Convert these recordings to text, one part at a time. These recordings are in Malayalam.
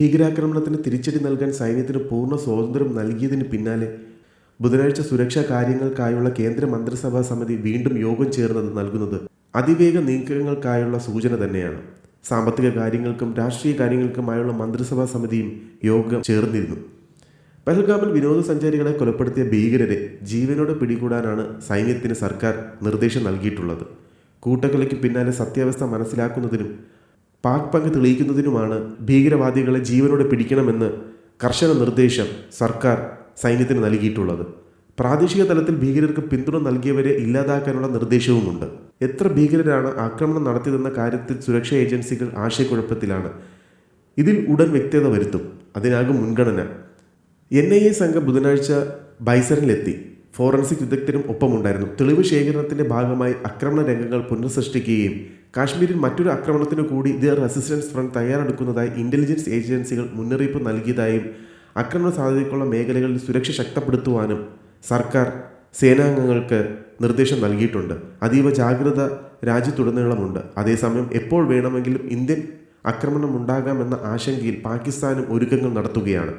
ഭീകരാക്രമണത്തിന് തിരിച്ചടി നൽകാൻ സൈന്യത്തിന് പൂർണ്ണ സ്വാതന്ത്ര്യം നൽകിയതിന് പിന്നാലെ ബുധനാഴ്ച സുരക്ഷാ കാര്യങ്ങൾക്കായുള്ള കേന്ദ്ര മന്ത്രിസഭാ സമിതി വീണ്ടും യോഗം ചേർന്നത് നൽകുന്നത് അതിവേഗ നീക്കങ്ങൾക്കായുള്ള സൂചന തന്നെയാണ്. സാമ്പത്തിക കാര്യങ്ങൾക്കും രാഷ്ട്രീയ കാര്യങ്ങൾക്കുമായുള്ള മന്ത്രിസഭാ സമിതിയും യോഗം ചേർന്നിരുന്നു. പഹൽഗാമിൽ വിനോദസഞ്ചാരികളെ കൊലപ്പെടുത്തിയ ഭീകരരെ ജീവനോടെ പിടികൂടാനാണ് സൈന്യത്തിന് സർക്കാർ നിർദ്ദേശം നൽകിയിട്ടുള്ളത്. കൂട്ടക്കൊലയ്ക്ക് പിന്നാലെ സത്യാവസ്ഥ മനസ്സിലാക്കുന്നതിനും പാക് പങ്ക് തെളിയിക്കുന്നതിനുമാണ് ഭീകരവാദികളെ ജീവനോടെ പിടിക്കണമെന്ന് കർശന നിർദ്ദേശം സർക്കാർ സൈന്യത്തിന് നൽകിയിട്ടുള്ളത്. പ്രാദേശിക തലത്തിൽ ഭീകരർക്ക് പിന്തുണ നൽകിയവരെ ഇല്ലാതാക്കാനുള്ള നിർദ്ദേശവുമുണ്ട്. എത്ര ഭീകരരാണ് ആക്രമണം നടത്തിയതെന്ന കാര്യത്തിൽ സുരക്ഷാ ഏജൻസികൾ ആശയക്കുഴപ്പത്തിലാണ്. ഇതിൽ ഉടൻ വ്യക്തത വരുത്തും. അതിനാകും മുൻഗണന. NIA സംഘം ബുധനാഴ്ച ബൈസറിലെത്തി. ഫോറൻസിക് വിദഗ്ധരും ഒപ്പമുണ്ടായിരുന്നു. തെളിവ് ശേഖരണത്തിന്റെ ഭാഗമായി ആക്രമണ രംഗങ്ങൾ പുനഃസൃഷ്ടിക്കുകയും കാശ്മീരിൽ മറ്റൊരു ആക്രമണത്തിനു കൂടി ദ റെസിസ്റ്റൻസ് ഫ്രണ്ട് തയ്യാറെടുക്കുന്നതായി ഇന്റലിജൻസ് ഏജൻസികൾ മുന്നറിയിപ്പ് നൽകിയതായും ആക്രമണ സാധ്യതയ്ക്കുള്ള മേഖലകളിൽ സുരക്ഷ ശക്തിപ്പെടുത്തുവാനും സർക്കാർ സേനാംഗങ്ങൾക്ക് നിർദ്ദേശം നൽകിയിട്ടുണ്ട്. അതീവ ജാഗ്രത രാജ്യത്തുടനീളമുണ്ട്. അതേസമയം എപ്പോൾ വേണമെങ്കിലും ഇന്ത്യൻ ആക്രമണമുണ്ടാകാമെന്ന ആശങ്കയിൽ പാകിസ്ഥാനും ഒരുക്കങ്ങൾ നടത്തുകയാണ്.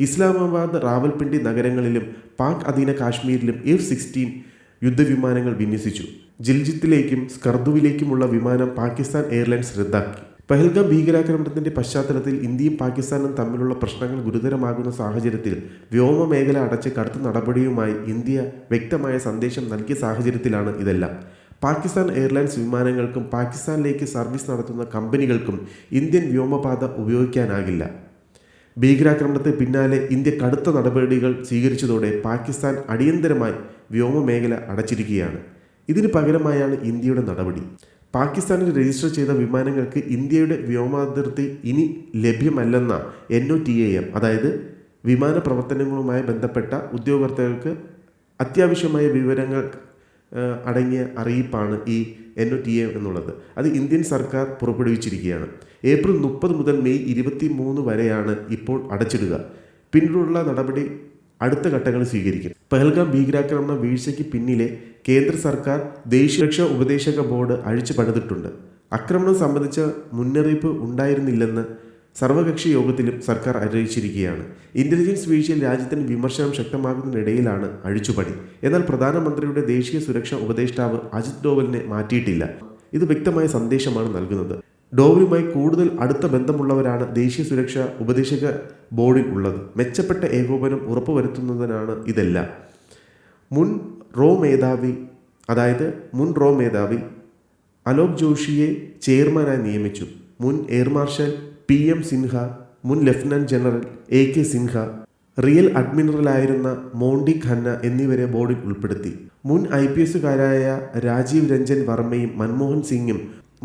ഇസ്ലാമാബാദ്, റാവൽപിണ്ടി നഗരങ്ങളിലും പാക് അധീന കാശ്മീരിലും F-16 യുദ്ധവിമാനങ്ങൾ വിന്യസിച്ചു. ജിൽജിത്തിലേക്കും സ്കർദുവിലേക്കുമുള്ള വിമാനം പാകിസ്ഥാൻ എയർലൈൻസ് റദ്ദാക്കി. പഹൽഗാം ഭീകരാക്രമണത്തിന്റെ പശ്ചാത്തലത്തിൽ ഇന്ത്യയും പാകിസ്ഥാനും തമ്മിലുള്ള പ്രശ്നങ്ങൾ ഗുരുതരമാകുന്ന സാഹചര്യത്തിൽ വ്യോമമേഖല അടച്ച് കടുത്ത നടപടിയുമായി ഇന്ത്യ വ്യക്തമായ സന്ദേശം നൽകിയ സാഹചര്യത്തിലാണ് ഇതെല്ലാം. പാകിസ്ഥാൻ എയർലൈൻസ് വിമാനങ്ങൾക്കും പാകിസ്ഥാനിലേക്ക് സർവീസ് നടത്തുന്ന കമ്പനികൾക്കും ഇന്ത്യൻ വ്യോമപാത ഉപയോഗിക്കാനാകില്ല. ഭീകരാക്രമണത്തിന് പിന്നാലെ ഇന്ത്യ കടുത്ത നടപടികൾ സ്വീകരിച്ചതോടെ പാകിസ്ഥാൻ അടിയന്തരമായി വ്യോമമേഖല അടച്ചിരിക്കുകയാണ്. ഇതിന് പകരമായാണ് ഇന്ത്യയുടെ നടപടി. പാകിസ്ഥാനിൽ രജിസ്റ്റർ ചെയ്ത വിമാനങ്ങൾക്ക് ഇന്ത്യയുടെ വ്യോമാതിർത്തി ഇനി ലഭ്യമല്ലെന്ന NOTAM, അതായത് വിമാന പ്രവർത്തനങ്ങളുമായി ബന്ധപ്പെട്ട ഉദ്യോഗസ്ഥർക്ക് അത്യാവശ്യമായ വിവരങ്ങൾ അടങ്ങിയ അറിയിപ്പാണ് ഈ NOTAM എന്നുള്ളത്. അത് ഇന്ത്യൻ സർക്കാർ പുറപ്പെടുവിച്ചിരിക്കുകയാണ്. ഏപ്രിൽ 30 മുതൽ മെയ് 23 വരെയാണ് ഇപ്പോൾ അടച്ചിടുക. പിന്നീടുള്ള നടപടി അടുത്ത ഘട്ടങ്ങൾ സ്വീകരിക്കും. പഹൽഗാം ഭീകരാക്രമണ വീഴ്ചയ്ക്ക് പിന്നിലെ കേന്ദ്ര സർക്കാർ ദേശീയ സുരക്ഷാ ഉപദേശക ബോർഡ് അഴിച്ചു പണിതിട്ടുണ്ട്. ആക്രമണം സംബന്ധിച്ച മുന്നറിയിപ്പ് ഉണ്ടായിരുന്നില്ലെന്ന് സർവകക്ഷി യോഗത്തിലും സർക്കാർ അറിയിച്ചിരിക്കുകയാണ്. ഇന്റലിജൻസ് വീഴ്ചയിൽ രാജ്യത്തിന് വിമർശനം ശക്തമാകുന്നതിനിടയിലാണ് അഴിച്ചുപണി. എന്നാൽ പ്രധാനമന്ത്രിയുടെ ദേശീയ സുരക്ഷാ ഉപദേഷ്ടാവ് അജിത് ഡോവലിനെ മാറ്റിയിട്ടില്ല. ഇത് വ്യക്തമായ സന്ദേശമാണ് നൽകുന്നത്. ഡോവലുമായി കൂടുതൽ അടുത്ത ബന്ധമുള്ളവരാണ് ദേശീയ സുരക്ഷാ ഉപദേശക ബോർഡിൽ ഉള്ളത്. മെച്ചപ്പെട്ട ഏകോപനം ഉറപ്പുവരുത്തുന്നതിനാണ് ഇതെല്ലാം. മുൻ റോ മേധാവി അലോക് ജോഷിയെ ചെയർമാനായി നിയമിച്ചു. മുൻ എയർ മാർഷൽ PM സിൻഹ, മുൻ lieutenant general AK Sinha, rear അഡ്മിറലായിരുന്ന മോണ്ടി ഖന്ന എന്നിവരെ ബോർഡിൽ ഉൾപ്പെടുത്തി. മുൻ IPSകാരായ രാജീവ് രഞ്ജൻ വർമ്മയും മൻമോഹൻ സിംഗും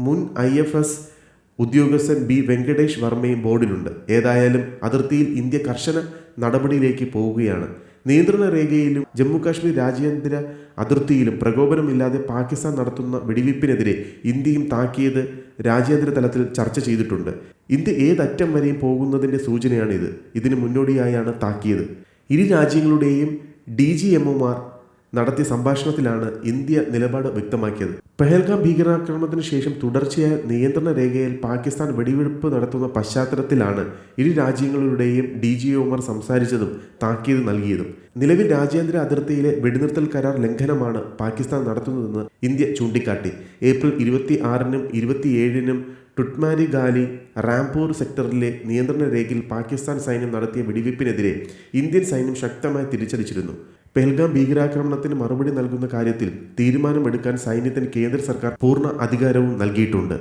മുൻ IFS ഉദ്യോഗസ്ഥൻ B വെങ്കടേഷ് വർമ്മയും ബോർഡിലുണ്ട്. ഏതായാലും അതിർത്തിയിൽ ഇന്ത്യ കർശന നടപടിയിലേക്ക് പോവുകയാണ്. നിയന്ത്രണ രേഖയിലും ജമ്മു കാശ്മീർ രാജ്യാന്തര അതിർത്തിയിലും പ്രകോപനമില്ലാതെ പാകിസ്ഥാൻ നടത്തുന്ന വെടിവയ്പ്പിനെതിരെ ഇന്ത്യയും താക്കീത് രാജ്യാന്തര തലത്തിൽ ചർച്ച ചെയ്തിട്ടുണ്ട്. ഇന്ത്യ ഏതറ്റം വരെയും പോകുന്നതിൻ്റെ സൂചനയാണിത്. ഇതിന് മുന്നോടിയായാണ് താക്കീത്. ഇരു രാജ്യങ്ങളുടെയും DGMമാർ നടത്തിയ സംഭാഷണത്തിലാണ് ഇന്ത്യ നിലപാട് വ്യക്തമാക്കിയത്. പഹൽഗാം ഭീകരാക്രമണത്തിന് ശേഷം തുടർച്ചയായ നിയന്ത്രണ രേഖയിൽ പാകിസ്ഥാൻ വെടിവെയ്പ്പ് നടത്തുന്ന പശ്ചാത്തലത്തിലാണ് ഇരു രാജ്യങ്ങളുടെയും DGMമാർ സംസാരിച്ചതും താക്കീത് നൽകിയതും. നിലവിൽ രാജ്യാന്തര അതിർത്തിയിലെ വെടിനിർത്തൽ കരാർ ലംഘനമാണ് പാകിസ്ഥാൻ നടത്തുന്നതെന്ന് ഇന്ത്യ ചൂണ്ടിക്കാട്ടി. ഏപ്രിൽ 26-നും 27-നും ടുട്ട്മാരി ഗാലി, റാംപൂർ സെക്ടറിലെ നിയന്ത്രണ രേഖയിൽ പാകിസ്ഥാൻ സൈന്യം നടത്തിയ വെടിവയ്പ്പിനെതിരെ ഇന്ത്യൻ സൈന്യം ശക്തമായി തിരിച്ചടിച്ചിരുന്നു. പഹൽഗാം ഭീകരാക്രമണത്തിന് മറുപടി നൽകുന്ന കാര്യത്തിൽ തീരുമാനമെടുക്കാൻ സൈന്യത്തിന് കേന്ദ്ര സർക്കാർ പൂർണ്ണ അധികാരവും നൽകിയിട്ടുണ്ട്.